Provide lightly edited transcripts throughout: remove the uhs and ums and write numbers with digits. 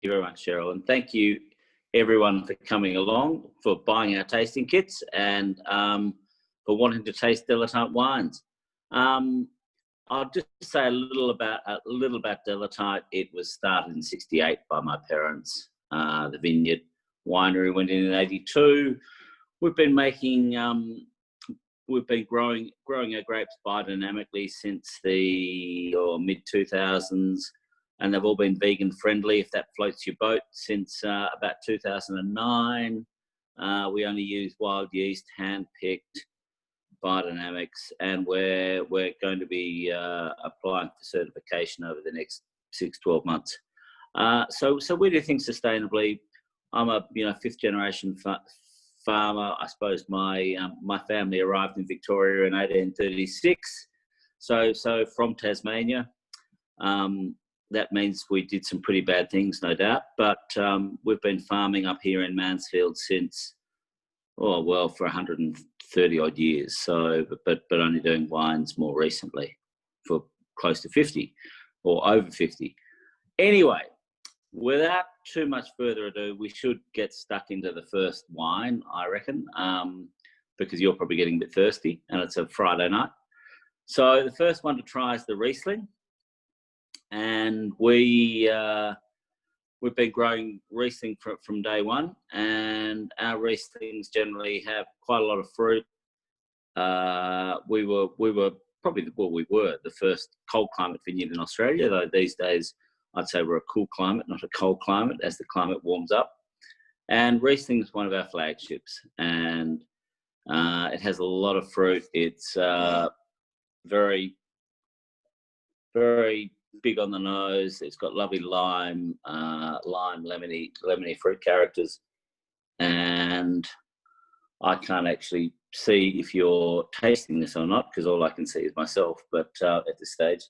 you very much, Cheryl, and thank you everyone for coming along, for buying our tasting kits, and for wanting to taste Delatite wines. I'll just say a little about Delatite. It was started in '68 by my parents. The vineyard winery went in '82. We've been making, we've been growing our grapes biodynamically since the mid 2000s, and they've all been vegan friendly, if that floats your boat, since about 2009. We only use wild yeast, hand-picked biodynamics, and we're going to be applying for certification over the next 6-12 months. So we do things sustainably. I'm a fifth generation farmer. I suppose my family arrived in Victoria in 1836. So from Tasmania. That means we did some pretty bad things, no doubt. But we've been farming up here in Mansfield since, for 130 odd years. So, but only doing wines more recently, for close to 50 or over 50. Anyway, without too much further ado, we should get stuck into the first wine, I reckon, because you're probably getting a bit thirsty, and it's a Friday night. So the first one to try is the Riesling. And we've been growing Riesling from day one, and our Rieslings generally have quite a lot of fruit. We were probably the first cold climate vineyard in Australia, though these days I'd say we're a cool climate, not a cold climate, as the climate warms up. And Riesling is one of our flagships, and it has a lot of fruit. It's very, very big on the nose. It's got lovely lime, lemony fruit characters, and I can't actually see if you're tasting this or not, because all I can see is myself. But at this stage,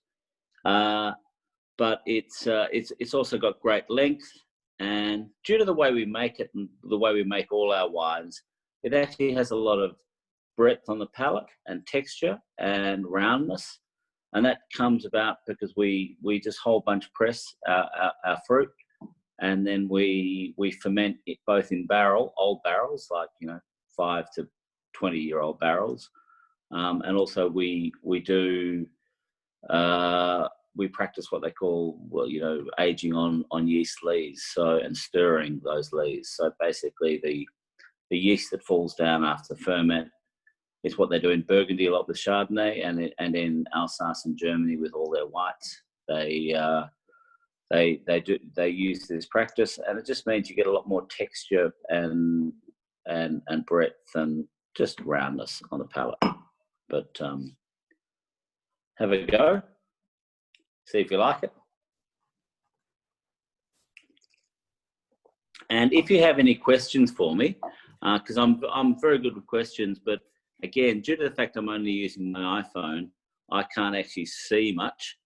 but it's also got great length, and due to the way we make it and the way we make all our wines, it actually has a lot of breadth on the palate and texture and roundness. And that comes about because we just whole bunch press our fruit, and then we ferment it both in old barrels, like 5 to 20-year-old barrels, and also we practice what they call aging on yeast lees, and stirring those lees. So basically the yeast that falls down after ferment. It's what they do in Burgundy a lot with Chardonnay, and in Alsace and Germany with all their whites. They use this practice, and it just means you get a lot more texture and breadth and just roundness on the palate. But have a go, see if you like it. And if you have any questions for me, because I'm very good with questions, but again, due to the fact I'm only using my iPhone, I can't actually see much.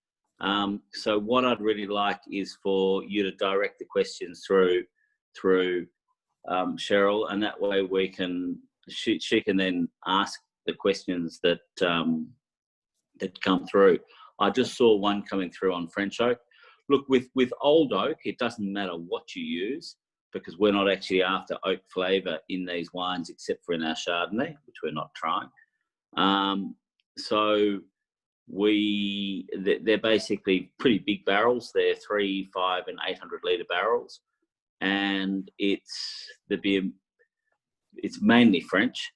So what I'd really like is for you to direct the questions through Cheryl, and that way she can then ask the questions that come through. I just saw one coming through on French oak. Look, with old oak, it doesn't matter what you use, because we're not actually after oak flavour in these wines, except for in our Chardonnay, which we're not trying. So they're basically pretty big barrels. They're 3, 5, and 800 litre barrels, and it's mainly French,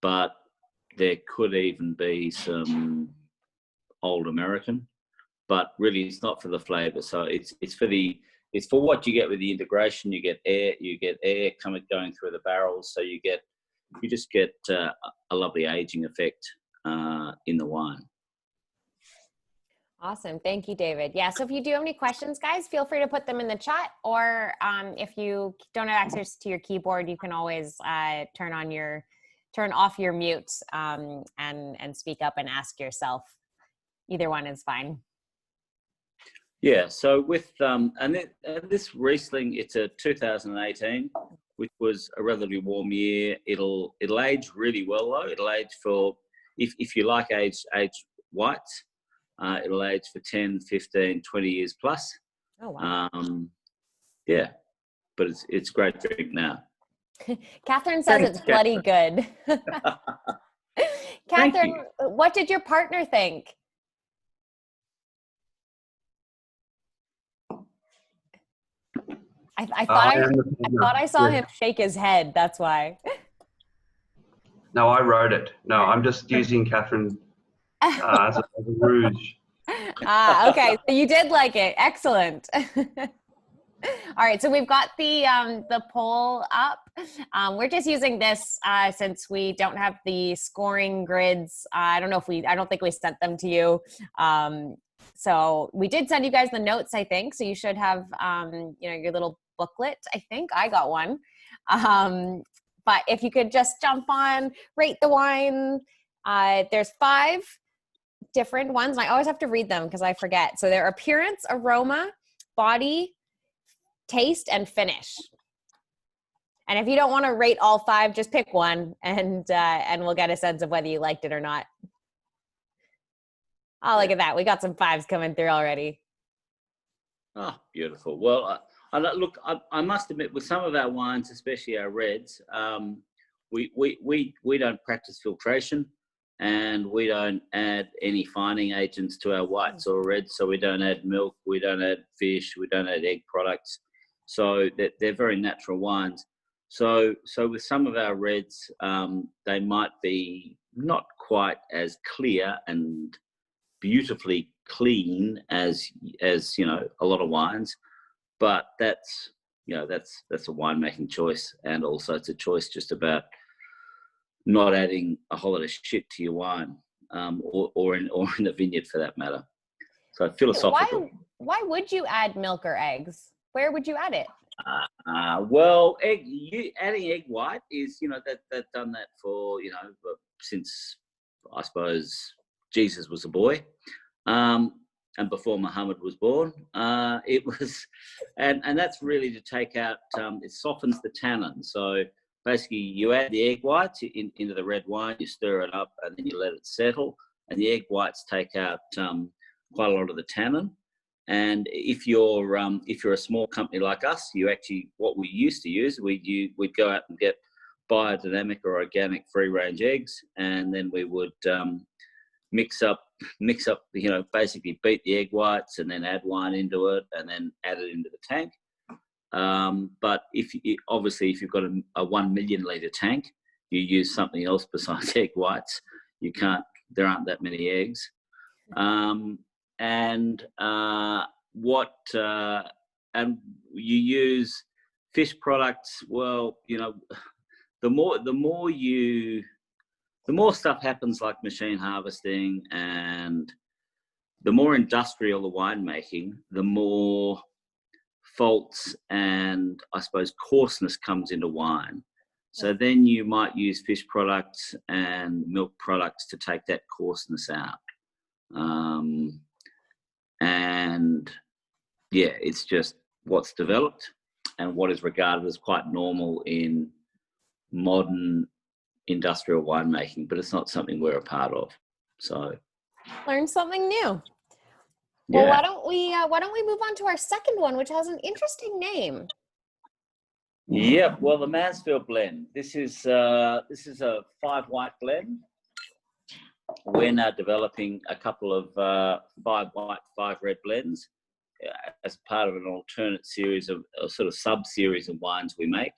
but there could even be some old American. But really, it's not for the flavour. So it's for what you get with the integration. You get air going through the barrels, so you just get a lovely aging effect in the wine. Awesome. Thank you, David. Yeah. So if you do have any questions, guys, feel free to put them in the chat, or if you don't have access to your keyboard, you can always turn off your mute and speak up and ask yourself. Either one is fine. Yeah, so with this Riesling, it's a 2018, which was a relatively warm year. It'll age really well though. It'll age for, if you like aged whites, it'll age for 10, 15, 20 years plus. Oh, wow. Yeah, but it's great drink now. Catherine says it's bloody good. Catherine, what did your partner think? I thought I saw him shake his head. That's why. No, I wrote it. No, I'm just using Catherine as a ruse. Okay. So you did like it. Excellent. All right, so we've got the poll up. We're just using this since we don't have the scoring grids. I don't think we sent them to you. So we did send you guys the notes, I think. So you should have, your little booklet. I think I got one. But if you could just jump on, rate the wine. There's 5 different ones. And I always have to read them because I forget. So they're appearance, aroma, body, taste, and finish. And if you don't want to rate all 5, just pick one, and we'll get a sense of whether you liked it or not. Oh, look at that. We got some 5s coming through already. Oh, beautiful. Well, I must admit, with some of our wines, especially our reds, we don't practice filtration, and we don't add any fining agents to our whites or reds. So we don't add milk, we don't add fish, we don't add egg products. So they're very natural wines. So with some of our reds, they might be not quite as clear and beautifully clean as a lot of wines, but that's a winemaking choice, and also it's a choice just about not adding a whole lot of shit to your wine, or in the vineyard for that matter. So philosophical. Why would you add milk or eggs? Where would you add it? Well, adding egg white is, they've done that for, since, I suppose, Jesus was a boy, and before Muhammad was born. It was, and that's really to take out, it softens the tannin. So basically you add the egg whites into the red wine, you stir it up, and then you let it settle, and the egg whites take out quite a lot of the tannin. And if you're a small company like us, what we used to use, we'd go out and get biodynamic or organic free range eggs, and then we would mix up, basically beat the egg whites and then add wine into it and then add it into the tank. But if you've got a 1 million litre tank, you use something else besides egg whites. There aren't that many eggs. And you use fish products. Well, the more stuff happens, like machine harvesting, and the more industrial the winemaking, the more faults and, I suppose, coarseness comes into wine. So then you might use fish products and milk products to take that coarseness out. And yeah, it's just what's developed and what is regarded as quite normal in modern industrial winemaking, but it's not something we're a part of. So learn something new. Yeah. Well, why don't we move on to our second one, which has an interesting name? Yep. Well, the Mansfield Blend. This is a 5 white blend. We're now developing a couple of 5 white, 5 red blends as part of an alternate series of a sort of sub-series of wines we make,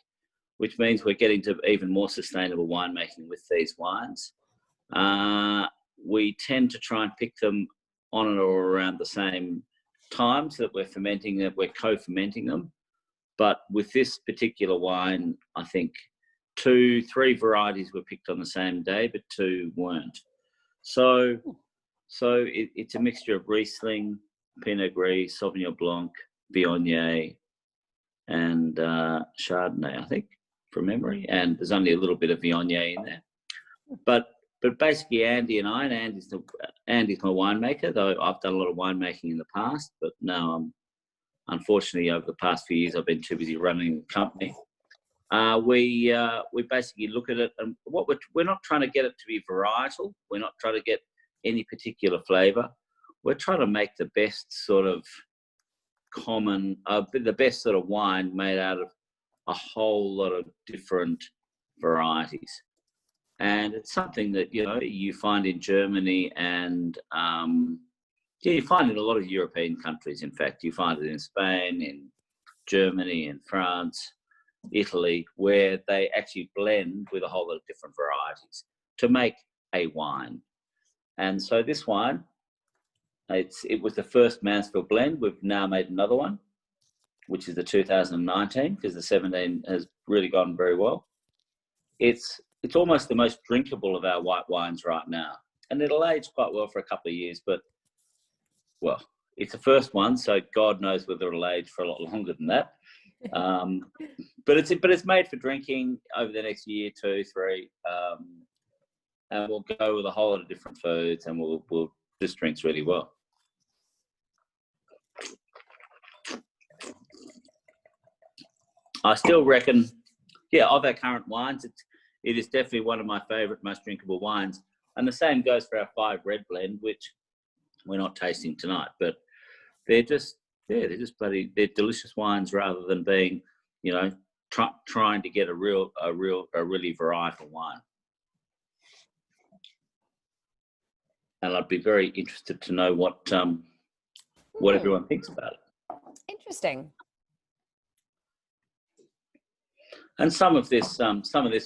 which means we're getting to even more sustainable winemaking with these wines. We tend to try and pick them on or around the same time so that we're co-fermenting them. But with this particular wine, I think 2-3 varieties were picked on the same day, but 2 weren't. So it's a mixture of Riesling, Pinot Gris, Sauvignon Blanc, Viognier, and Chardonnay, I think, from memory. And there's only a little bit of Viognier in there. But basically, Andy's my winemaker, though I've done a lot of winemaking in the past. But now, unfortunately, over the past few years, I've been too busy running the company. We basically look at it, and we're not trying to get it to be varietal. We're not trying to get any particular flavour. We're trying to make the best sort of common, the best sort of wine made out of a whole lot of different varieties. And it's something that, you know, you find in Germany and, you find it in a lot of European countries. In fact, you find it in Spain, in Germany, in France, Italy, where they actually blend with a whole lot of different varieties to make a wine. And so this wine, it was the first Mansfield Blend. We've now made another one, which is the 2019, because the 17 has really gone very well. It's almost the most drinkable of our white wines right now. And it'll age quite well for a couple of years, but, well, it's the first one, so God knows whether it'll age for a lot longer than that. But it's made for drinking over the next year, 2, 3, and we'll go with a whole lot of different foods, and we'll just drinks really well. I still reckon, of our current wines, it is definitely one of my favourite, most drinkable wines. And the same goes for our 5 red blend, which we're not tasting tonight, but they're they're delicious wines rather than being, you know, trying to get a really varietal wine. And I'd be very interested to know what everyone thinks about it. Interesting. And some of this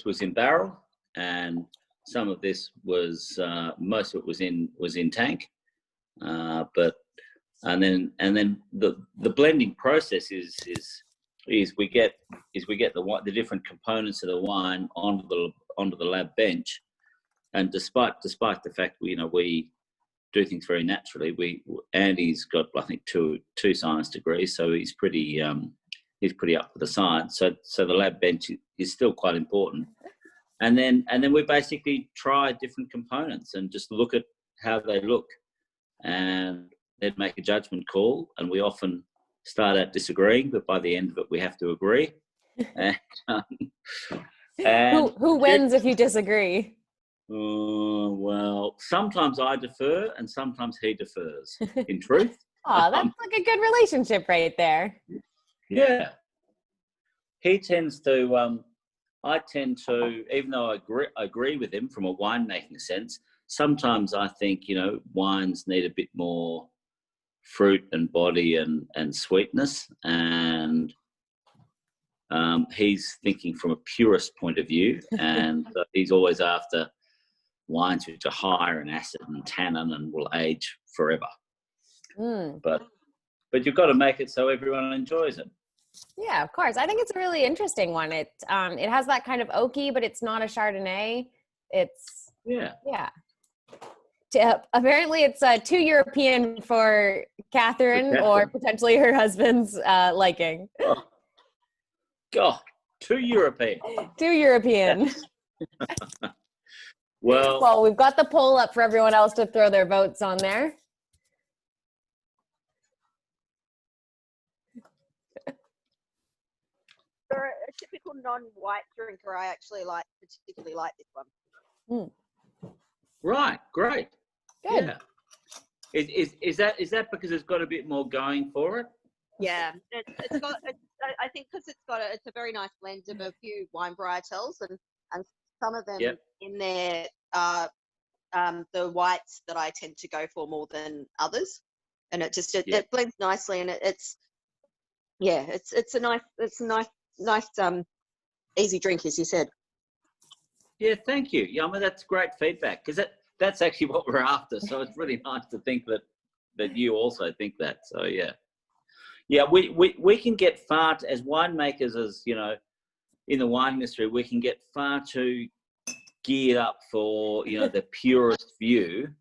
was in barrel, and some of this was most of it was in tank. But then the blending process is we get the different components of the wine onto the lab bench, and despite the fact we do things very naturally, Andy's got, I think, two science degrees, so he's pretty up for the science. So the lab bench is still quite important. And then we basically try different components and just look at how they look, and then make a judgment call. And we often start out disagreeing, but by the end of it, we have to agree. And who wins if you disagree? Well, sometimes I defer and sometimes he defers, in truth. Oh, that's like a good relationship right there. Yeah. He tends to, I tend to, even though I agree with him from a winemaking sense, sometimes I think, wines need a bit more fruit and body and sweetness. And he's thinking from a purist point of view. And he's always after wines which are higher in acid and tannin and will age forever. But you've got to make it so everyone enjoys it. Yeah, of course. I think it's a really interesting one. It has that kind of oaky, but it's not a Chardonnay. It's apparently it's too European for Catherine or potentially her husband's liking. Oh. God, too European. Too European. Well, we've got the poll up for everyone else to throw their votes on there. For a typical non-white drinker, I actually particularly like this one. Right, great. Good. Yeah. Is that because it's got a bit more going for it? Yeah, it's got. I think because it's a very nice blend of a few wine varietals, and some of them in there are the whites that I tend to go for more than others, and it blends nicely, and it's a nice easy drink, as you said. Yeah, thank you. Yeah, I mean, that's great feedback, because that's actually what we're after. So it's really nice to think that you also think that. So yeah, we can get as winemakers, as in the wine industry, we can get far too geared up for the purest view,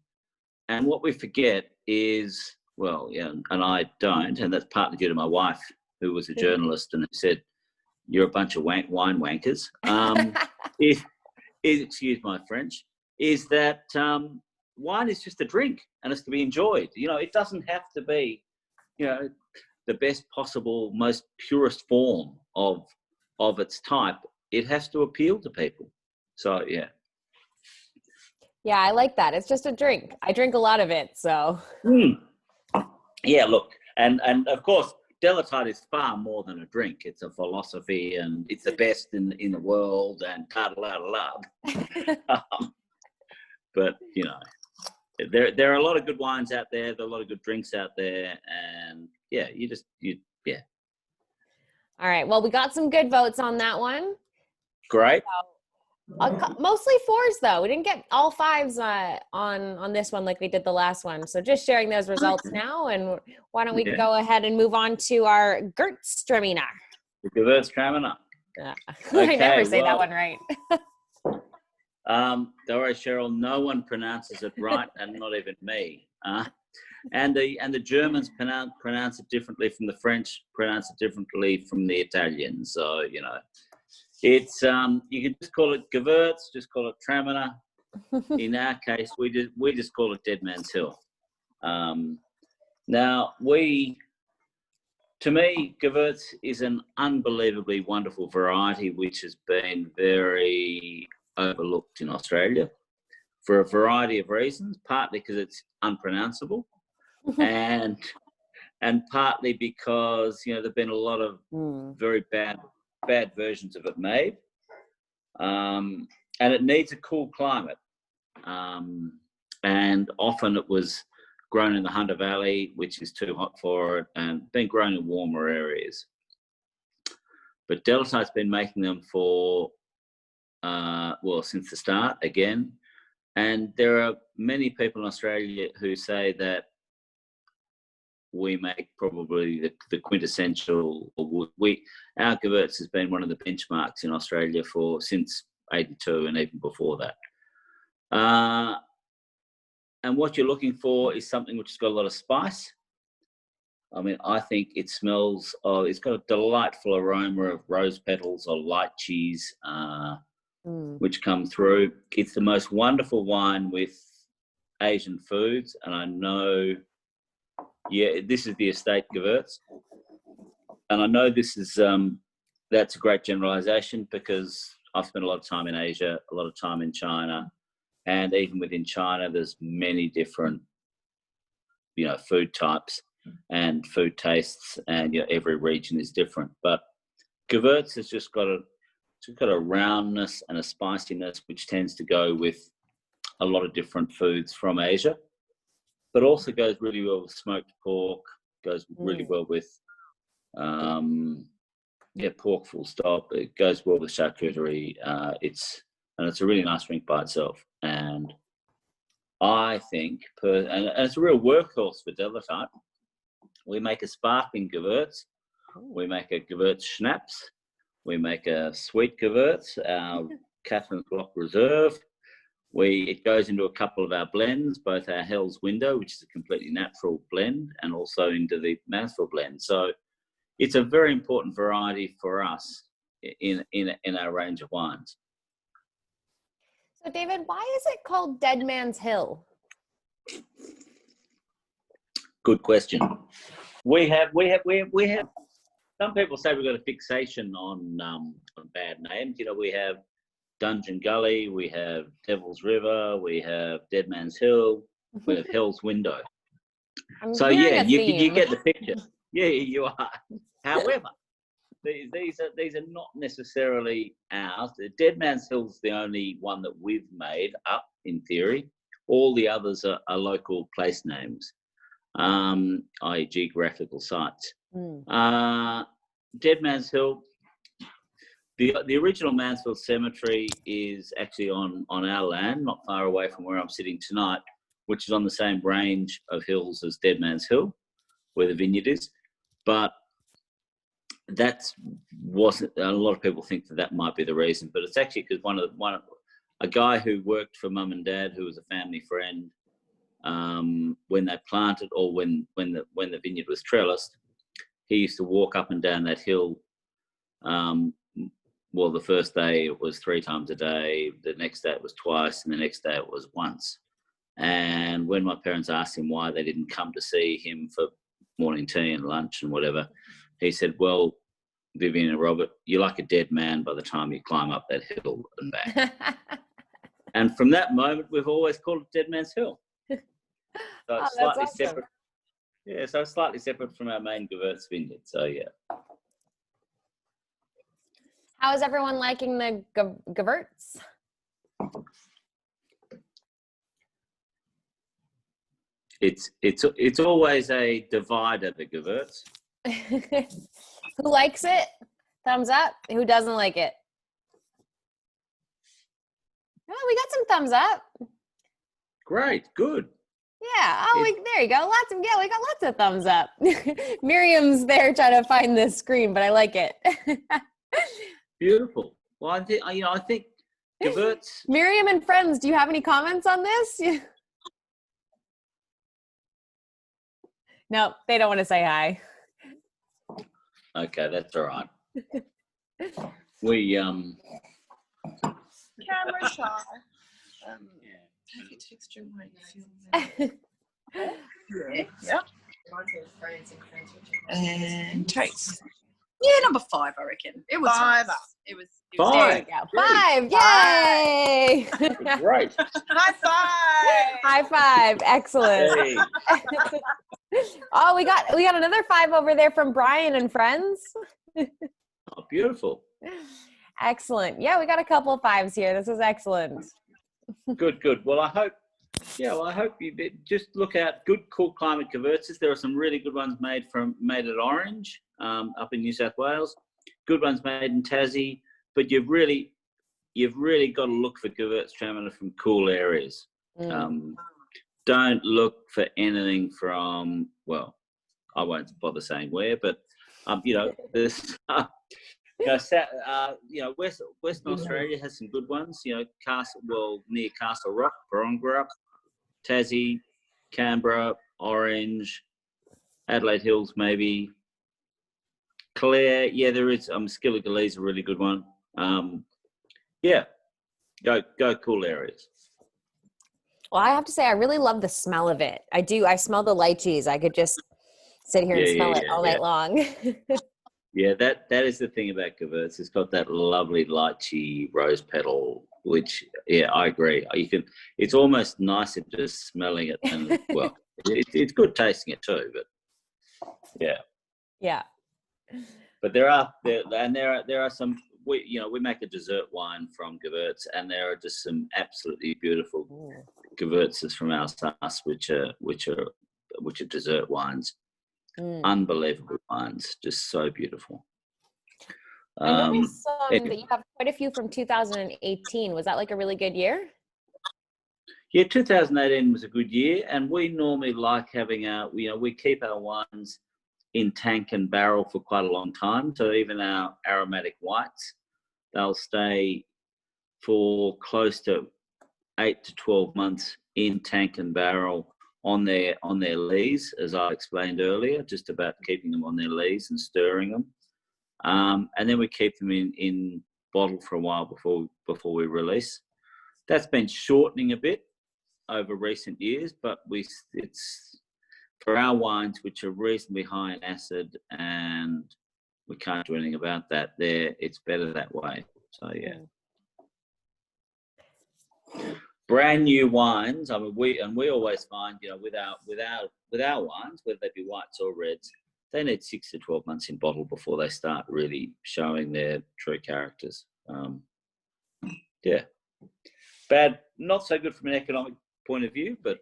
and what we forget is, and I don't, and that's partly due to my wife, who was a journalist and who said, "You're a bunch of wine wankers." Excuse my French, is that wine is just a drink and it's to be enjoyed. It doesn't have to be, the best possible, most purest form of its type. It has to appeal to people. So, yeah. Yeah, I like that. It's just a drink. I drink a lot of it, so. Yeah, look, and of course, Delatite is far more than a drink. It's a philosophy, and it's the best in the world, and but you know, there are a lot of good wines out there. There are a lot of good drinks out there, and yeah, yeah. All right. Well, we got some good votes on that one. Great. Mostly 4s though. We didn't get all 5s on this one like we did the last one. So just sharing those results now, and why don't we go ahead and move on to our Gewürztraminer. The Gewürztraminer. I never say that one right. Don't worry, Cheryl. No one pronounces it right, and not even me. And the Germans pronounce it differently from the French, pronounce it differently from the Italians. So you know, it's you can just call it Gewürz, just call it Traminer. In our case, we just call it Dead Man's Hill. Now to me, Gewürz is an unbelievably wonderful variety which has been very overlooked in Australia for a variety of reasons, partly because it's unpronounceable and partly because, you know, there've been a lot of very bad versions of it made. And it needs a cool climate. And often it was grown in the Hunter Valley, which is too hot for it, and been grown in warmer areas. But Delatite's been making them for, since the start again. And there are many people in Australia who say that we make probably the quintessential, our Gewürz has been one of the benchmarks in Australia since 82 and even before that. And what you're looking for is something which has got a lot of spice. I mean, I think it smells it's got a delightful aroma of rose petals or lychees, which come through. It's the most wonderful wine with Asian foods. And I know, this is the estate Gewürz. And I know this is, that's a great generalization because I've spent a lot of time in Asia, a lot of time in China. And even within China, there's many different, you know, food types and food tastes, and you know, every region is different. But Gewürz has just got a roundness and a spiciness which tends to go with a lot of different foods from Asia, but also goes really well with smoked pork, goes really well with pork full stop. It goes well with charcuterie. It's a really nice drink by itself. And I think, and it's a real workhorse for Delatite. We make a sparkling Gewürz. We make a Gewürz Schnapps. We make a sweet Gewürz, our Catherine's Block Reserve. It goes into a couple of our blends, both our Hell's Window, which is a completely natural blend, and also into the Mansfield Blend. So it's a very important variety for us in our range of wines. So David, why is it called Dead Man's Hill? Good question. We have. Some people say we've got a fixation on bad names. You know, we have Dungeon Gully, we have Devil's River, we have Dead Man's Hill, we have Hell's Window. So yeah, you get the picture. Yeah, you are. However, these are not necessarily ours. The Dead Man's Hill is the only one that we've made up in theory. All the others are local place names, i.e. geographical sites. Dead Man's Hill, the original Mansfield Cemetery is actually on our land, not far away from where I'm sitting tonight, which is on the same range of hills as Dead Man's Hill, where the vineyard is. But wasn't a lot of people think that might be the reason, but it's actually because a guy who worked for Mum and Dad, who was a family friend, when they planted or when the vineyard was trellised, he used to walk up and down that hill. The first day it was 3 times a day, the next day it was twice, and the next day it was once. And when my parents asked him why they didn't come to see him for morning tea and lunch and whatever, he said, well, Vivian and Robert, you're like a dead man by the time you climb up that hill and back. And from that moment, we've always called it Dead Man's Hill. So it's slightly separate. Yeah, so slightly separate from our main Gewurz vineyard. So yeah. How is everyone liking the Gewurz? It's always a divider, the Gewurz. Who likes it? Thumbs up. Who doesn't like it? Oh, we got some thumbs up. Great, good. Yeah. Oh, there you go. We got lots of thumbs up. Miriam's there trying to find this screen, but I like it. Beautiful. Well, I think Gewurz. Miriam and friends, do you have any comments on this? No, they don't want to say hi. Okay, that's all right. We Camera shy. Perfect texture weight. Yeah. And taste. Yeah, number 5, I reckon. It was 5. It was 5. There you go. 5. Yay! Great. High 5. High 5. Excellent. Hey. Oh, we got another 5 over there from Brian and friends. Oh, beautiful. Excellent. Yeah, we got a couple of 5s here. This is excellent. Good. Well, I hope you just look out good, cool climate Gewurzes. There are some really good ones made at Orange up in New South Wales. Good ones made in Tassie, but you've really got to look for Gewurz Traminer from cool areas. Don't look for anything from, well, I won't bother saying where, but there's Western Australia has some good ones. Near Castle Rock, Barongarup, Tassie, Canberra, Orange, Adelaide Hills, maybe. Clare, yeah, there is. Skilligalee is a really good one. Go cool areas. Well, I have to say, I really love the smell of it. I do. I smell the lychees. I could just sit here and smell it all night long. Yeah, that is the thing about Gewurz. It's got that lovely lychee rose petal, which, yeah, I agree. It's almost nicer just smelling it than, well, it's good tasting it too, but yeah. Yeah. But there are some. We make a dessert wine from Gewurz, and there are just some absolutely beautiful Gewurzes from Alsace, which are dessert wines. Unbelievable wines, just so beautiful. I noticed that you have quite a few from 2018. Was that like a really good year? Yeah, 2018 was a good year, and we normally like having we keep our wines in tank and barrel for quite a long time. So even our aromatic whites, they'll stay for close to 8 to 12 months in tank and barrel on their lees, as I explained earlier, just about keeping them on their lees and stirring them. And then we keep them in bottle for a while before we release. That's been shortening a bit over recent years, but it's for our wines, which are reasonably high in acid, and we can't do anything about that. It's better that way. So yeah. Brand new wines. I mean, we always find, with our wines, whether they be whites or reds, they need 6 to 12 months in bottle before they start really showing their true characters. Yeah, bad, not so good from an economic point of view, but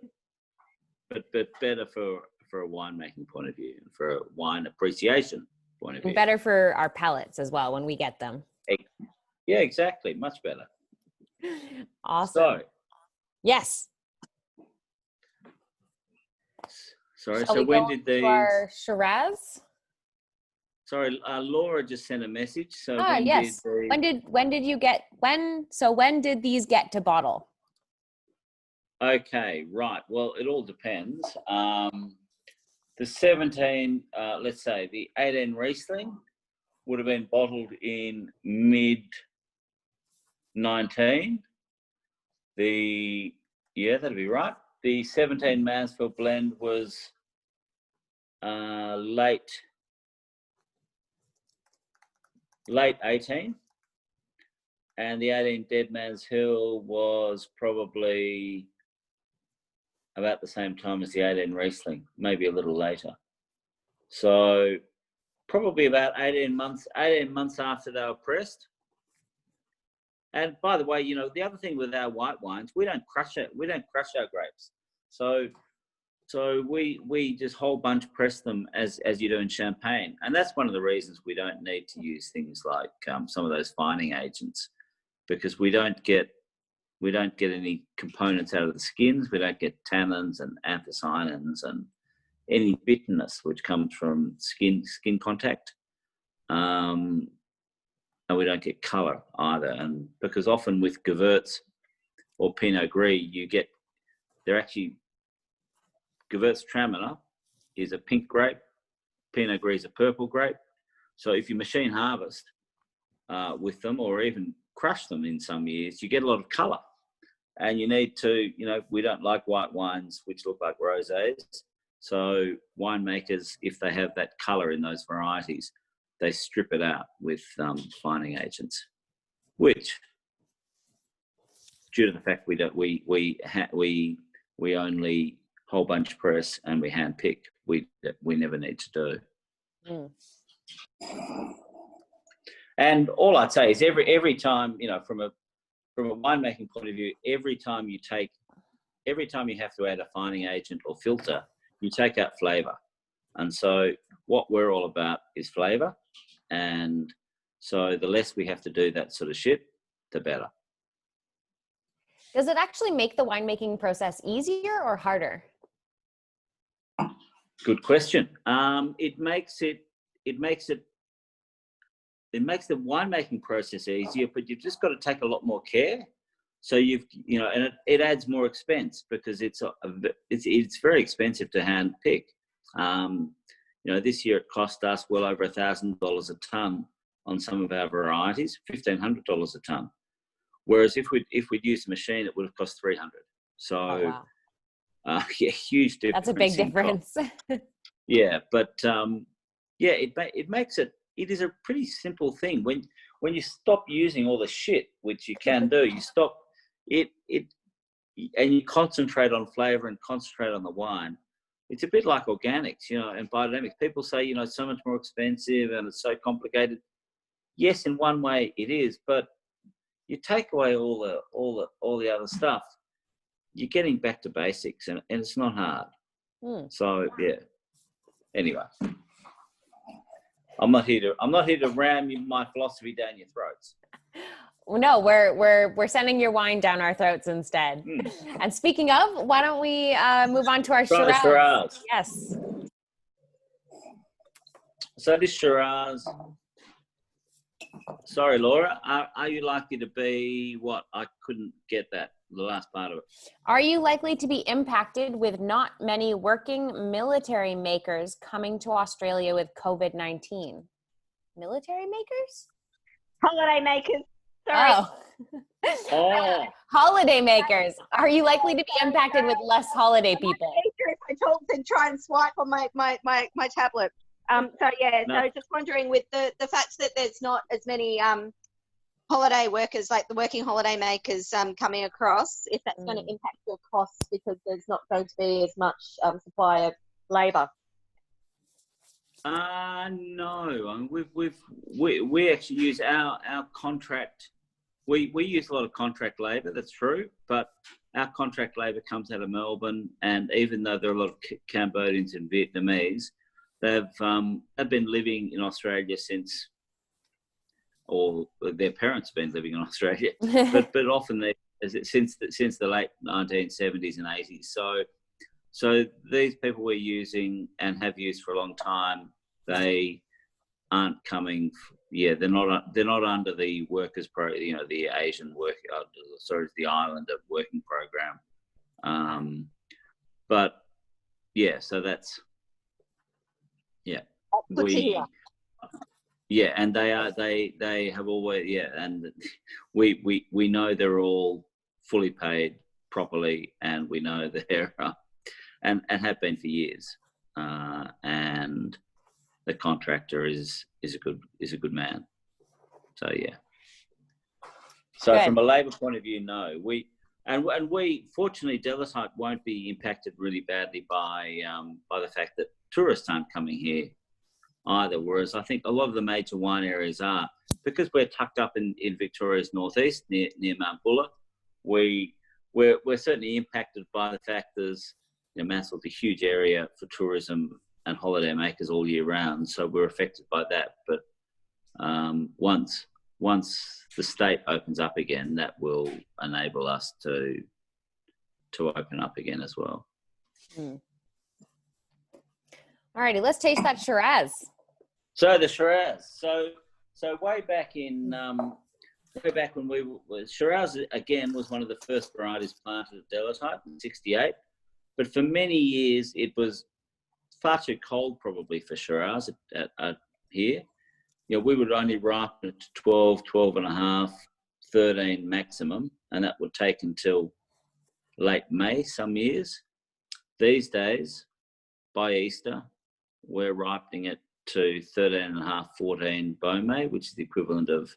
better for a winemaking point of view, and for a wine appreciation point of view. Better for our palates as well when we get them. Yeah, exactly. Much better. Awesome. So, yes. Sorry. Shall so we when go did these? Our Shiraz. Sorry, Laura just sent a message. So yes. When did these get to bottle? Okay, right. Well, it all depends. The 17, let's say the 18 Riesling would have been bottled in mid-19. That'd be right. The 17 Mansfield Blend was late 18, and the 18 Dead Man's Hill was probably about the same time as the 18 Riesling, maybe a little later. So probably about 18 months after they were pressed. And by the way, you know, the other thing with our white wines, we don't crush it. We don't crush our grapes. So we just whole bunch press them as you do in champagne. And that's one of the reasons we don't need to use things like some of those fining agents, because we don't get any components out of the skins. We don't get tannins and anthocyanins and any bitterness which comes from skin contact. And we don't get colour either. And because often with Gewurz or Pinot Gris, Gewurz Traminer is a pink grape, Pinot Gris is a purple grape. So if you machine harvest with them, or even crush them in some years, you get a lot of colour. And you need to, you know, we don't like white wines which look like rosés. So winemakers, if they have that colour in those varieties, they strip it out with fining agents, which, due to the fact we only whole bunch press and we hand pick, we never need to do. And all I'd say is every time, you know, from a winemaking point of view, every time you have to add a fining agent or filter, you take out flavour. And so what we're all about is flavour. And so the less we have to do that sort of shit, the better. Does it actually make the winemaking process easier or harder? Good question. It makes the winemaking process easier, but you've just got to take a lot more care. So and it adds more expense, because it's very expensive to hand pick. You know, this year it cost us well over $1,000 a tonne on some of our varieties, $1,500 a tonne. Whereas if we'd used a machine, it would have cost $300. So, oh, wow. Yeah, huge difference. That's a big difference. Yeah, but it makes it. It is a pretty simple thing when you stop using all the shit, which you can do. You stop it, and you concentrate on flavour and concentrate on the wine. It's a bit like organics, you know, and biodynamics. People say, you know, it's so much more expensive and it's so complicated. Yes, in one way it is, but you take away all the other stuff, you're getting back to basics, and it's not hard. So yeah. Anyway, I'm not here to ram my philosophy down your throats. No, we're sending your wine down our throats instead. And speaking of, why don't we move on to our Shiraz? Shiraz. Yes. So this Shiraz. Sorry, Laura. Are you likely to be what? I couldn't get that, the last part of it. Are you likely to be impacted with not many working military makers coming to Australia with COVID-19? Military makers? Holiday makers. Sorry. Oh. Holiday makers. Are you likely to be impacted with less holiday people? I told them to try and swipe on my tablet. So yeah, No. so just wondering, with the fact that there's not as many holiday workers, like the working holiday makers, coming across, if that's going to impact your costs, because there's not going to be as much supply of labour. No. We actually use our contract. We use a lot of contract labour. That's true, but our contract labour comes out of Melbourne, and even though there are a lot of Cambodians and Vietnamese, they've been living in Australia since, or their parents have been living in Australia, but often since the late 1970s and 80s. So these people we're using and have used for a long time, they aren't coming. Yeah, they're not under the workers the Asian work. The Islander working program. But yeah, so that's. Yeah, Good to hear. Yeah, and they have always and we know they're all fully paid properly, and we know they're and have been for years, and the contractor is a good man. So yeah. So Good. from a labour point of view, no, And we, fortunately, Delatite won't be impacted really badly by the fact that tourists aren't coming here either. Whereas I think a lot of the major wine areas are, because we're tucked up in Victoria's northeast near Mount Buller. We're certainly impacted by the fact there's, Mansfield's a huge area for tourism and holiday makers all year round, so we're affected by that. But once the state opens up again, that will enable us to open up again as well. All righty, let's taste that Shiraz. So the Shiraz. So way back when Shiraz again was one of the first varieties planted at Delatite in '68, but for many years it was far too cold probably for Shiraz at here. We would only ripen it to 12, 12 and a half, 13 maximum, and that would take until late May some years. These days, by Easter, we're ripening it to 13 and a half, 14 Beaumay, which is the equivalent of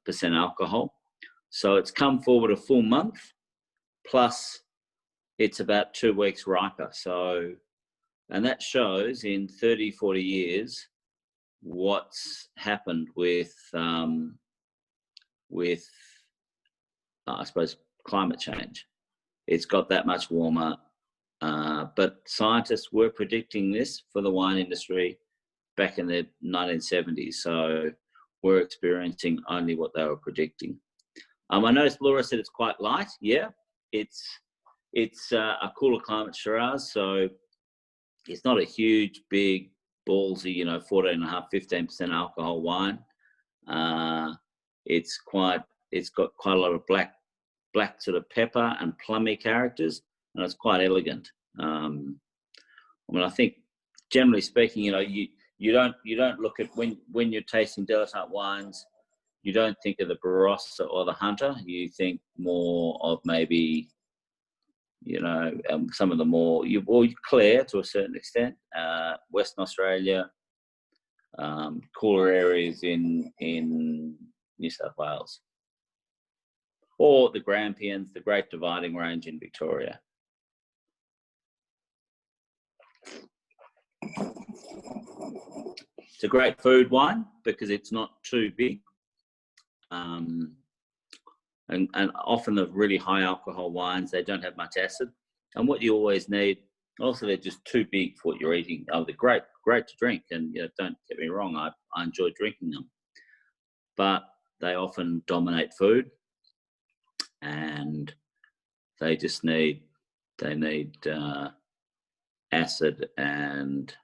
percent alcohol. So it's come forward a full month, plus it's about 2 weeks riper. So, and that shows in 30, 40 years what's happened with I suppose climate change. It's got that much warmer, but scientists were predicting this for the wine industry back in the 1970s. So we're experiencing only what they were predicting. I noticed Laura said it's quite light. Yeah, it's a cooler climate Shiraz, so it's not a huge, big, ballsy, 14.5, 15% alcohol wine. It's got quite a lot of black sort of pepper and plummy characters, and it's quite elegant. I think generally speaking, you don't look at when you're tasting Delatite wines, you don't think of the Barossa or the Hunter. You think more of maybe, some of the more, Clare to a certain extent, Western Australia, cooler areas in New South Wales, or the Grampians, the Great Dividing Range in Victoria. It's a great food wine because it's not too big. And often the really high alcohol wines, they don't have much acid. And what you always need, also they're just too big for what you're eating. Oh, they're great to drink. And don't get me wrong, I enjoy drinking them. But they often dominate food, and they need acid and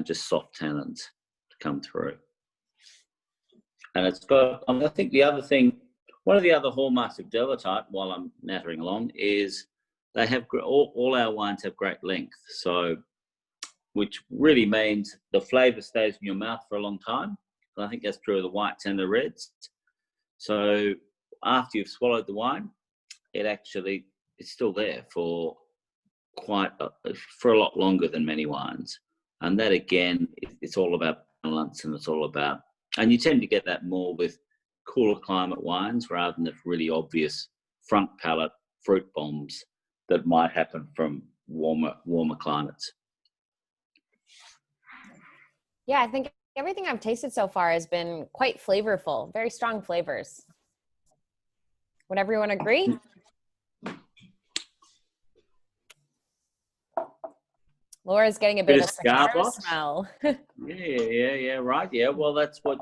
just soft tannins to come through. And it's got, I think the other thing, one of the other hallmarks of Delatite, while I'm nattering along, is they have all our wines have great length. So, which really means the flavour stays in your mouth for a long time. And I think that's true of the whites and the reds. So after you've swallowed the wine, it's still there for for a lot longer than many wines. And that again, it's all about balance, and it's all about, and you tend to get that more with cooler climate wines rather than the really obvious front palate fruit bombs that might happen from warmer climates. Yeah, I think everything I've tasted so far has been quite flavorful, very strong flavors. Would everyone agree? Laura's getting a bit of a cigar smell. Yeah, right. Yeah, well, that's what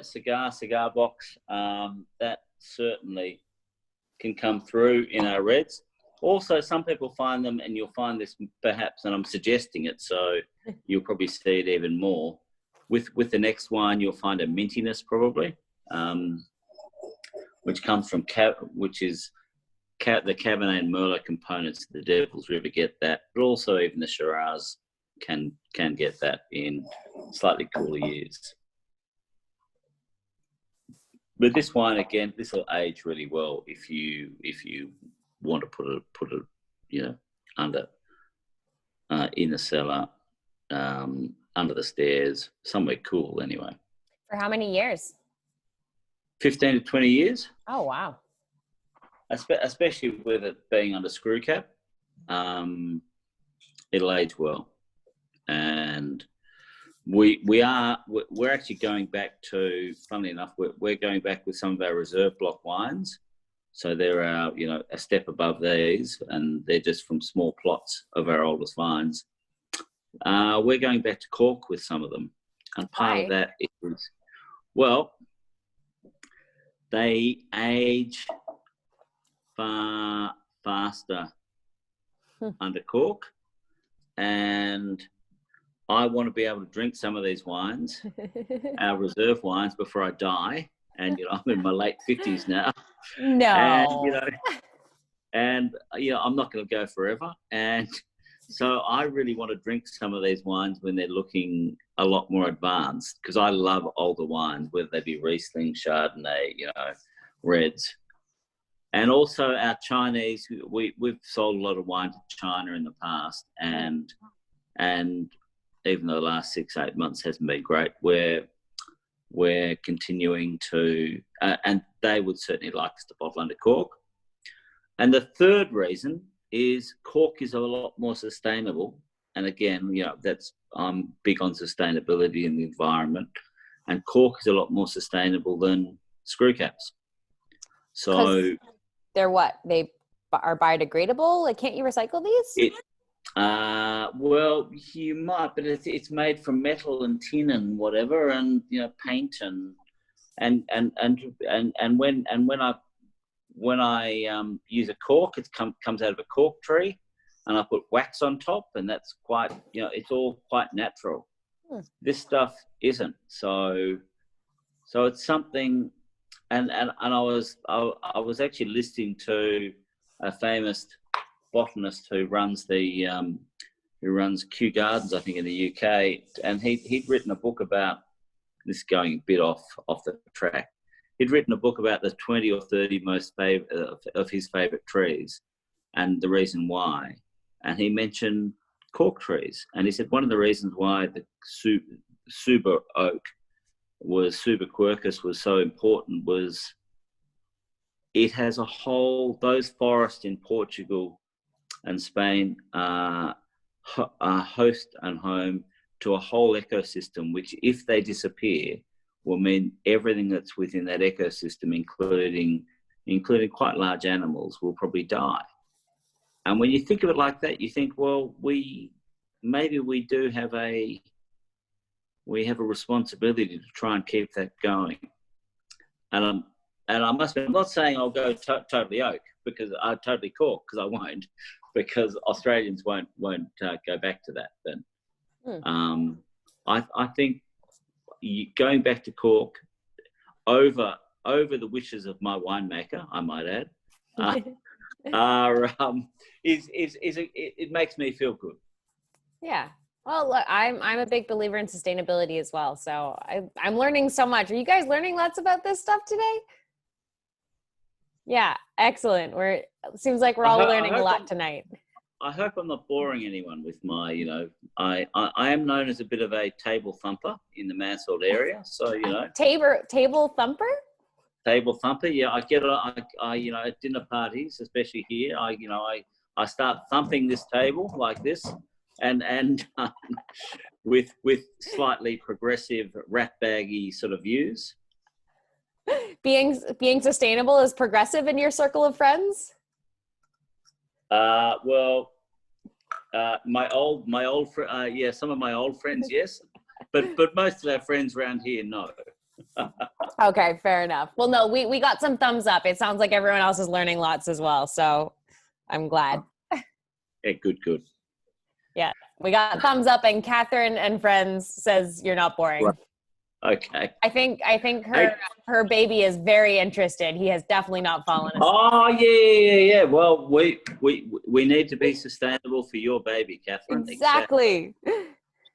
cigar box. That certainly can come through in our reds. Also, some people find them, and you'll find this perhaps, and I'm suggesting it, so you'll probably see it even more. With the next wine, you'll find a mintiness probably, which comes from the Cabernet and Merlot components of the Devil's River get that, but also even the Shiraz can get that in slightly cooler years. But this wine, again, this will age really well if you want to put it under in the cellar, under the stairs, somewhere cool anyway. For how many years? 15 to 20 years. Oh, wow. especially with it being under screw cap, it'll age well. And we're actually going back to, funnily enough, we're going back with some of our reserve block wines. So they're a step above these, and they're just from small plots of our oldest vines. We're going back to cork with some of them, and part of that is, well, they age far faster under cork, and I want to be able to drink some of these wines, our reserve wines, before I die. And I'm in my late 50s now. No. And I'm not going to go forever. And so I really want to drink some of these wines when they're looking a lot more advanced, because I love older wines, whether they be Riesling, Chardonnay, reds. And also our Chinese, we've sold a lot of wine to China in the past, and even though the last 6-8 months hasn't been great, we're continuing to, and they would certainly like us to bottle under cork. And the third reason is cork is a lot more sustainable. And again, I'm big on sustainability in the environment, and cork is a lot more sustainable than screw caps. So they're what? They are biodegradable? Like, can't you recycle these? Well, you might, but it's made from metal and tin and whatever, and paint and when I use a cork, it comes out of a cork tree, and I put wax on top, and that's quite it's all quite natural. This stuff isn't. So it's something, and I was actually listening to a famous botanist who runs Kew Gardens, I think, in the UK, and he'd written a book about this, going a bit off the track. He'd written a book about the 20 or 30 most of his favourite trees and the reason why. And he mentioned cork trees, and he said one of the reasons why the Suber oak Suber quercus was so important was it has those forests in Portugal and Spain are host and home to a whole ecosystem, which, if they disappear, will mean everything that's within that ecosystem, including quite large animals, will probably die. And when you think of it like that, you think, well, maybe we do have a responsibility to try and keep that going. And I must be, I'm not saying I'll go totally oak, because I totally cork, because I won't, because Australians won't go back to that. But I think going back to cork over the wishes of my winemaker, I might add, it makes me feel good. Yeah. Well, look, I'm a big believer in sustainability as well. So I'm learning so much. Are you guys learning lots about this stuff today? Yeah, excellent. Seems like we're all learning a lot tonight. I hope I'm not boring anyone with my, I am known as a bit of a table thumper in the Mansfield area. So, Table thumper? Table thumper, yeah. I get at dinner parties, especially here, I start thumping this table like this, and with slightly progressive rat baggy sort of views. Being sustainable is progressive in your circle of friends? Well, my old some of my old friends, yes, but most of our friends around here, no. Okay, fair enough. Well, no, we got some thumbs up. It sounds like everyone else is learning lots as well, so I'm glad. Yeah, good. Yeah, we got thumbs up, and Catherine and friends says you're not boring. Right. Okay. I think her baby is very interested. He has definitely not fallen asleep. Oh yeah. Well, we need to be sustainable for your baby, Catherine. Exactly.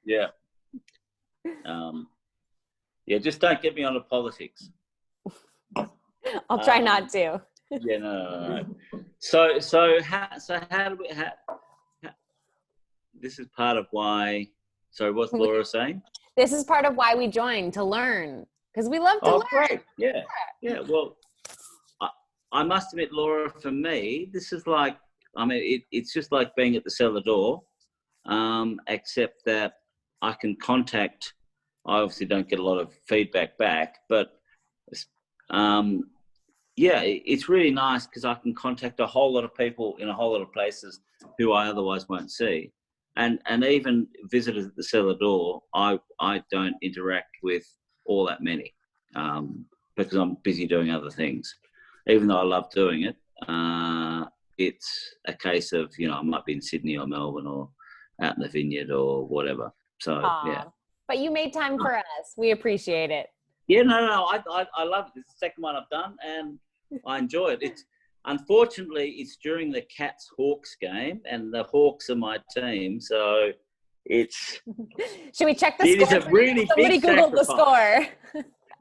Yeah. Yeah. Just don't get me on to politics. I'll try not to. Yeah. No. So how do we? This is part of why. Sorry, what's Laura saying? This is part of why we joined, to learn, because we love to learn. Great. Yeah. Well, I must admit, Laura, for me, this is like, I mean, it's just like being at the cellar door, except that I can contact, I obviously don't get a lot of feedback back, but yeah, it's really nice because I can contact a whole lot of people in a whole lot of places who I otherwise won't see. And even visitors at the cellar door, I don't interact with all that many because I'm busy doing other things. Even though I love doing it, it's a case of, you know, I might be in Sydney or Melbourne or out in the vineyard or whatever. So, yeah. But you made time for us. We appreciate it. Yeah, no, I love it. It's the second one I've done, and I enjoy it. It's unfortunately it's during the Cats Hawks game, and the Hawks are my team, so it's. Should we check the it score? It is a really Somebody big Googled the score.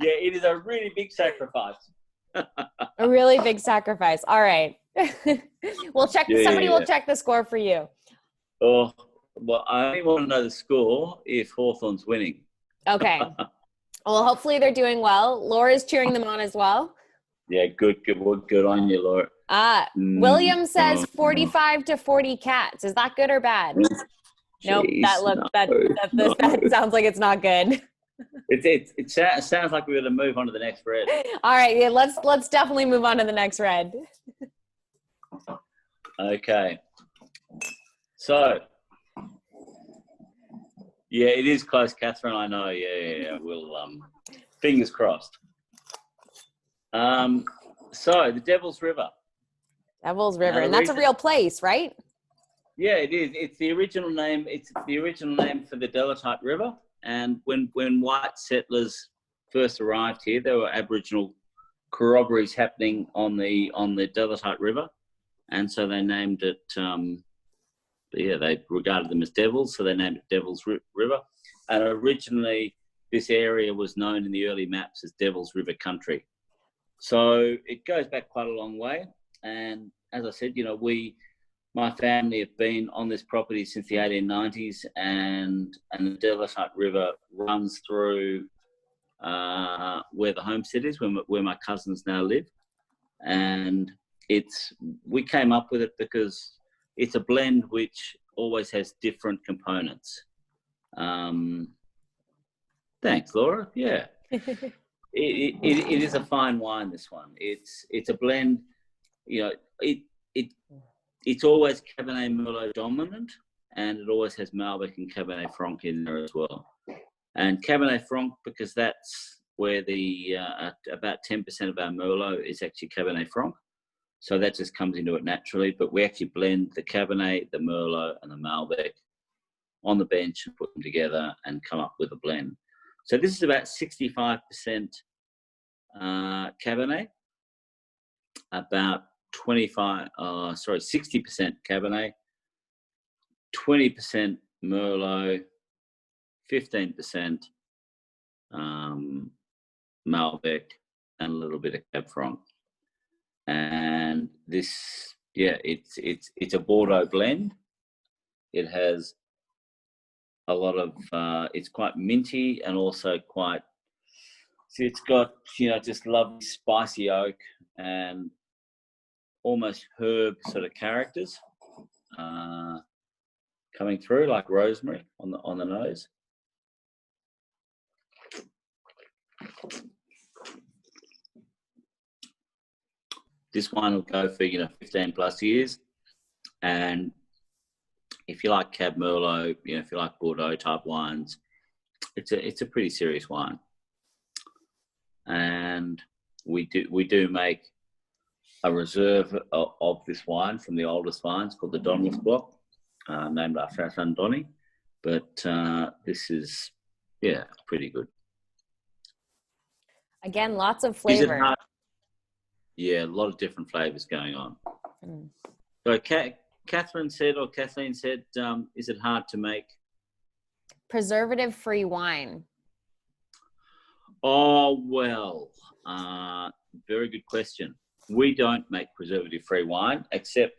Yeah, it is a really big sacrifice. A really big sacrifice. All right. We'll check. Somebody will check the score for you. Oh, well, I only want to know the score if Hawthorn's winning. Okay. Well, hopefully they're doing well. Laura's cheering them on as well. Yeah, good on you, Laura. William says 45 to 40 Cats. Is that good or bad? Nope. That sounds like it's not good. It sounds like we're going to move on to the next red. All right, yeah, let's definitely move on to the next red. Okay. So, yeah, it is close, Catherine. I know. Yeah. We'll fingers crossed. So the Devil's River. Devil's River, and that's a real place, right? Yeah, it is. It's the original name. It's the original name for the Delatite River. And when white settlers first arrived here, there were Aboriginal corroborees happening on the Delatite River, and so they named it. They regarded them as devils, so they named it Devil's River. And originally, this area was known in the early maps as Devil's River Country. So it goes back quite a long way. And as I said, you know, my family have been on this property since the 1890s, and the Delatite River runs through where the homestead is, where my cousins now live. And we came up with it because it's a blend which always has different components. Thanks, Laura. Yeah. It is a fine wine, this one. It's a blend, you know, it's always Cabernet Merlot dominant, and it always has Malbec and Cabernet Franc in there as well. And Cabernet Franc, because that's where the about 10% of our Merlot is actually Cabernet Franc. So that just comes into it naturally. But we actually blend the Cabernet, the Merlot, and the Malbec on the bench and put them together and come up with a blend. So this is about 65% Cabernet, about 60% Cabernet, 20% Merlot, 15% Malbec, and a little bit of Cab Franc. And this, yeah, it's a Bordeaux blend. It has a lot of, it's quite minty and also quite, see, it's got, you know, just lovely spicy oak and almost herb sort of characters coming through, like rosemary on the nose. This wine will go for 15 plus years, and if you like Cab Merlot, if you like Bordeaux type wines, it's a pretty serious wine. And we do make a reserve of this wine from the oldest vines called the Donmouth Block, named after our son Donny. But this is, pretty good. Again, lots of flavor. Yeah, a lot of different flavors going on. So Kathleen said, is it hard to make preservative-free wine? Oh, well, very good question. We don't make preservative-free wine, except,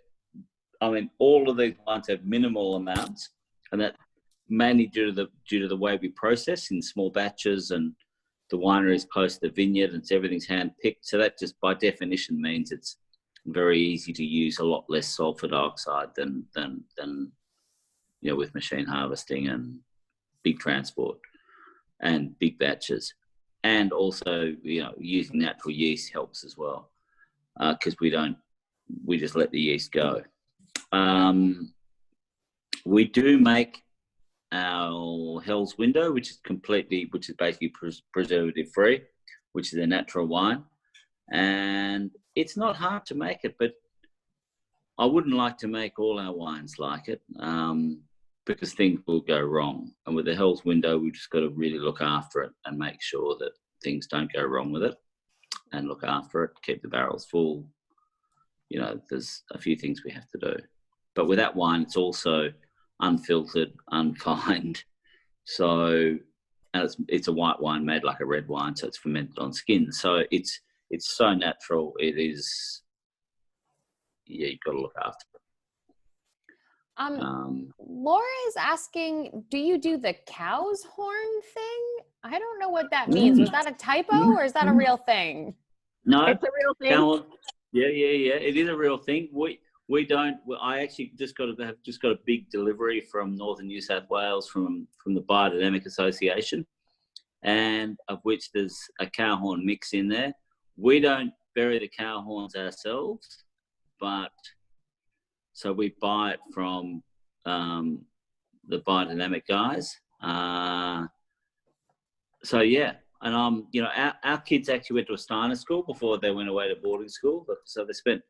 all of these wines have minimal amounts, and that mainly due to the way we process in small batches, and the winery is close to the vineyard, and everything's hand-picked. So that just by definition means it's very easy to use, a lot less sulfur dioxide than with machine harvesting and big transport and big batches. And also, using natural yeast helps as well, because we just let the yeast go. We do make our Hell's Window, which is basically preservative free, which is a natural wine. And it's not hard to make it, but I wouldn't like to make all our wines like it, because things will go wrong. And with the Hell's Window, we just got to really look after it and make sure that things don't go wrong with it, and look after it, keep the barrels full. There's a few things we have to do. But with that wine, it's also unfiltered, unfined. So, and it's a white wine made like a red wine, so it's fermented on skin. So it's so natural. It is, you've got to look after it. Laura is asking, do you do the cow's horn thing? I don't know what that means. Was that a typo or is that a real thing? No, It's a real thing. Yeah. It is a real thing. We don't. I actually just got a big delivery from Northern New South Wales from the Biodynamic Association, and of which there's a cow horn mix in there. We don't bury the cow horns ourselves, but so we buy it from the Biodynamic guys. So yeah, and our kids actually went to a Steiner school before they went away to boarding school. So they spent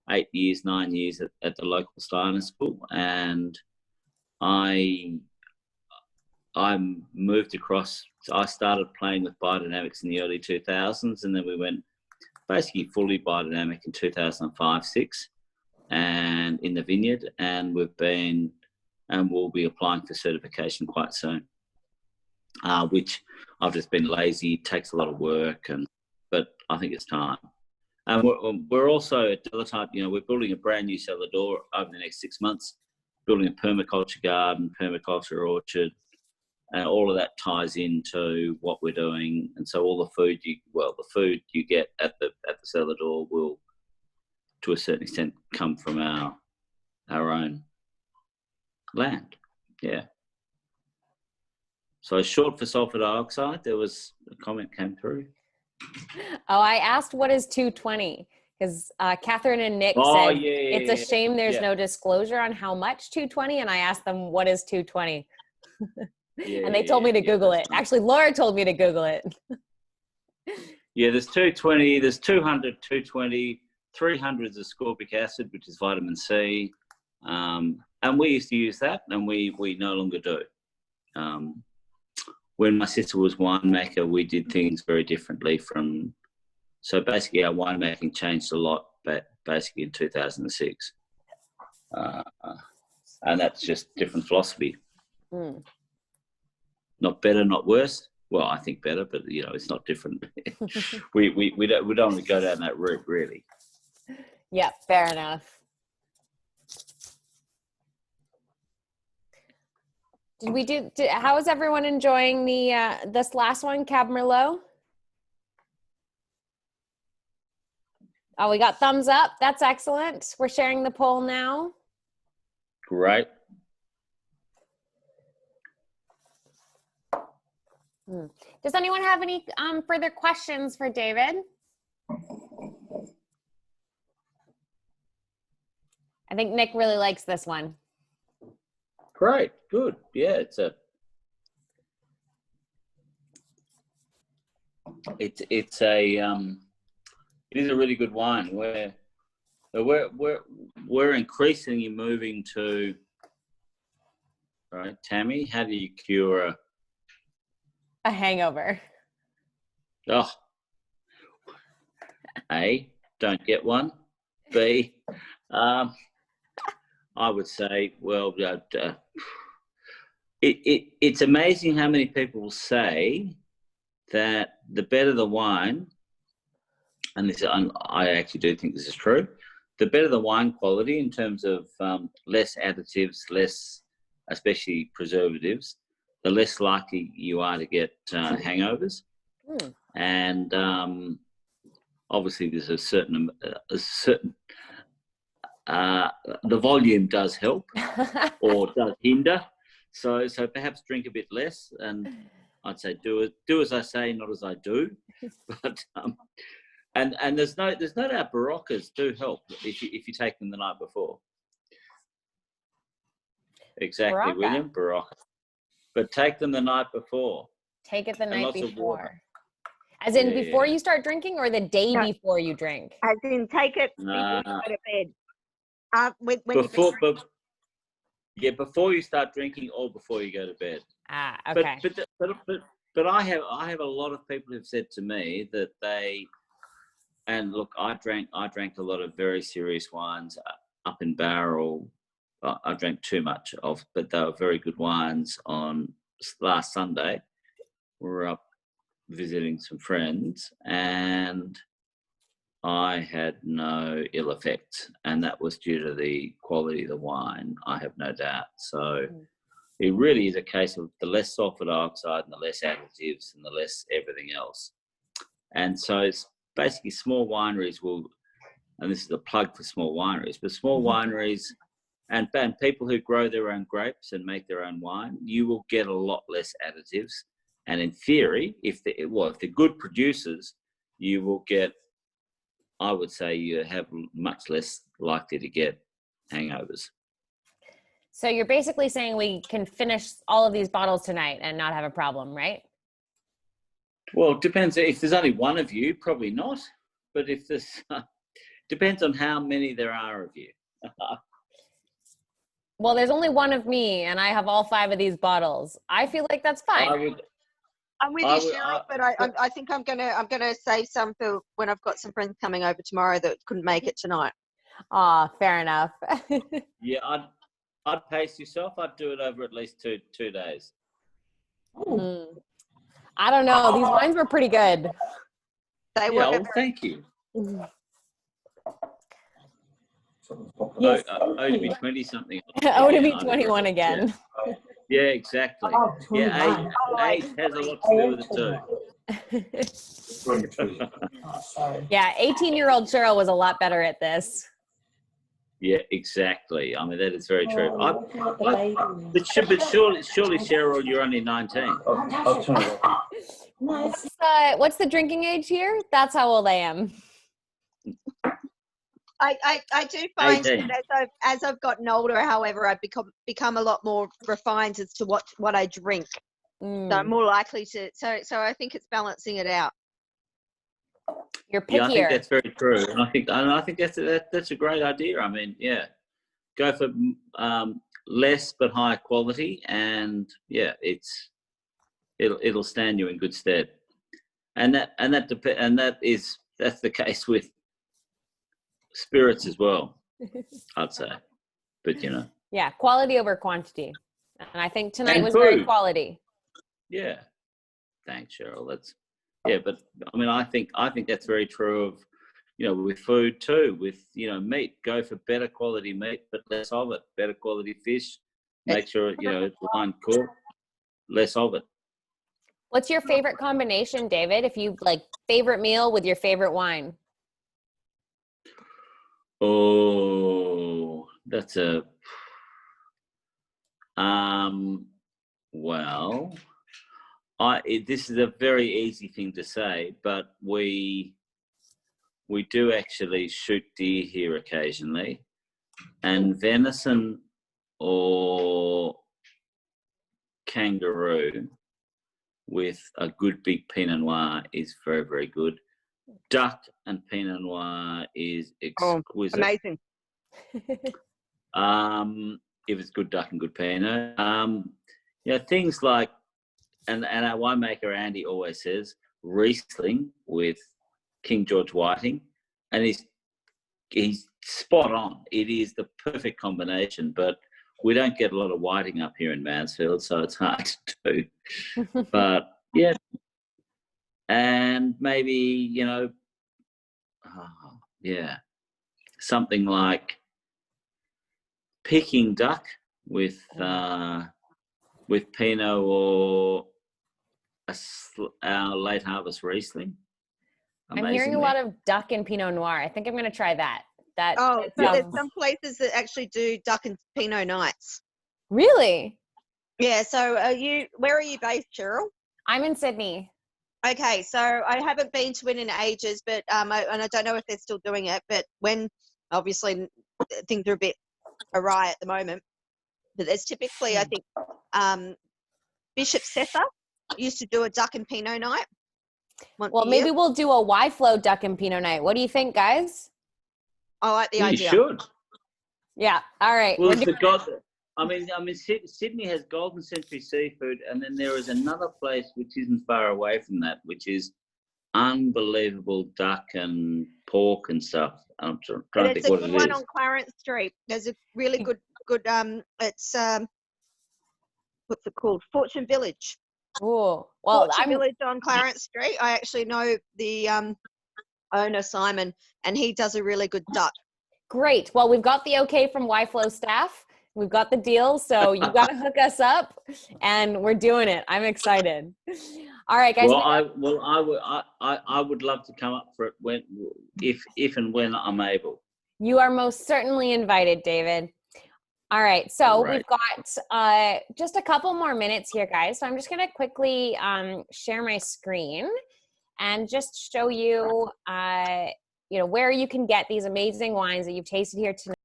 9 years at the local Steiner school, and I moved across. So I started playing with biodynamics in the early 2000s, and then we went basically fully biodynamic in 2005-06, and in the vineyard, and we'll be applying for certification quite soon, which I've just been lazy. It takes a lot of work, but I think it's time. And we're also at Delatite, we're building a brand new cellar door over the next 6 months, building a permaculture garden, permaculture orchard, and all of that ties into what we're doing. And so all the food you get at the cellar door will, to a certain extent, come from our own land. Yeah. So short for sulfur dioxide, there was a comment came through. Oh, I asked what is 220 because Catherine and Nick said it's a shame there's no disclosure on how much 220, and I asked them what is 220, and they told me to Google it. Actually, Laura told me to Google it. Yeah, there's 220, there's 200, 220, 300 is ascorbic acid, which is vitamin C, and we used to use that, and we no longer do. When my sister was winemaker, we did things very differently so basically our winemaking changed a lot, but basically in 2006. And that's just different philosophy. Not better, not worse. Well, I think better, but it's not different. we don't want to go down that route, really. Yeah, fair enough. How is everyone enjoying this last one, Cab Merlot? Oh, we got thumbs up. That's excellent. We're sharing the poll now. Great. Does anyone have any further questions for David? I think Nick really likes this one. Great, good. Yeah, it is a really good wine. We're increasingly moving to, right, Tammy, how do you cure a hangover? Oh, A, don't get one. B, I would say, well, it's amazing how many people say that the better the wine, and I actually do think this is true, the better the wine quality in terms of less additives, less, especially preservatives, the less likely you are to get hangovers. And obviously there's a certain the volume does help or does hinder. So perhaps drink a bit less, and I'd say do as I say, not as I do. But and there's no doubt Baroccas do help if you take them the night before. Exactly, Barocca. William, Barocca. But take them the night before. Take it the And night lots of before. water. As in before Yeah. you start drinking, or the day No. before you drink? As in, take it before you go to bed. Before you start drinking or before you go to bed. Ah, okay. But I have a lot of people who've said to me that and look, I drank a lot of very serious wines up in barrel. I drank too much of, but they were very good wines on last Sunday. We were up visiting some friends and I had no ill effects, and that was due to the quality of the wine, I have no doubt. So it really is a case of the less sulfur dioxide and the less additives and the less everything else. And so it's basically small wineries will, and this is a plug for small wineries, but small wineries and people who grow their own grapes and make their own wine, you will get a lot less additives. And in theory, if they're good producers, you will get, I would say, you have much less likely to get hangovers. So you're basically saying we can finish all of these bottles tonight and not have a problem, right? Well, it depends. If there's only one of you, probably not. But if there's, depends on how many there are of you. Well, there's only one of me, and I have all 5 of these bottles. I feel like that's fine. I'm with you, Cheryl, but I think I'm gonna save some for when I've got some friends coming over tomorrow that couldn't make it tonight. Fair enough. Yeah, I'd pace yourself. I'd do it over at least two days. I don't know. These wines were pretty good. They were. Well, thank you. Yes. Oh, to be 20 something. Oh, to be 21 again. Yeah, exactly. Yeah, age has a lot to do with it too. Yeah, 18-year-old Cheryl was a lot better at this. Yeah, exactly. I mean, that is very true. But surely, Cheryl, you're only 19. What's the drinking age here? That's how old I am. I do find 18. that as I've gotten older, however, I've become a lot more refined as to what I drink. So I'm more likely to. So I think it's balancing it out. You're pickier. Yeah, I think that's very true, and I think that's a great idea. I mean, yeah, go for less but higher quality, and yeah, it'll stand you in good stead. And that's the case with spirits as well, I'd say. But yeah, quality over quantity, and I think tonight and was food. very quality. Yeah, thanks, Cheryl. But I mean, I think that's very true of with food too. With meat, go for better quality meat, but less of it. Better quality fish, make sure it's line cooked, less of it. What's your favorite combination, David? If you favorite meal with your favorite wine. Oh, that's a well, this is a very easy thing to say, but we do actually shoot deer here occasionally, and venison or kangaroo with a good big Pinot Noir is very, very good. Duck and Pinot Noir is exquisite. Amazing. If it's good duck and good Pinot. Things like, and our winemaker Andy always says, Riesling with King George Whiting, and he's spot on. It is the perfect combination, but we don't get a lot of whiting up here in Mansfield, so it's hard to do. But yeah, and maybe something like Peking duck with Pinot or our late harvest Riesling. I'm hearing a lot of duck and Pinot Noir. I think I'm going to try that. So there's some places that actually do duck and Pinot nights. Really? Yeah. So where are you based, Cheryl? I'm in Sydney. Okay. So I haven't been to it in ages, but and I don't know if they're still doing it. But when obviously things are a bit awry at the moment, but there's typically I think Bishop Sessa used to do a duck and Pinot night. Well, maybe we'll do a Wyflo duck and Pinot night. What do you think, guys? I like the idea. You should. Yeah. All right. Well, Sydney has Golden Century Seafood, and then there is another place which isn't far away from that, which is unbelievable duck and pork and stuff. I'm trying to think what it is. It's a good one on Clarence Street. There's a really good. It's what's it called? Fortune Village. Oh, well, Fortune Village on Clarence Street. I actually know the owner, Simon, and he does a really good duck. Great. Well, we've got the okay from Wyflo staff. We've got the deal, so you got to hook us up, and we're doing it. I'm excited. All right, guys. Well, I would love to come up for it if and when I'm able. You are most certainly invited, David. All right, so we've got just a couple more minutes here, guys. So I'm just going to quickly share my screen and just show you, where you can get these amazing wines that you've tasted here tonight.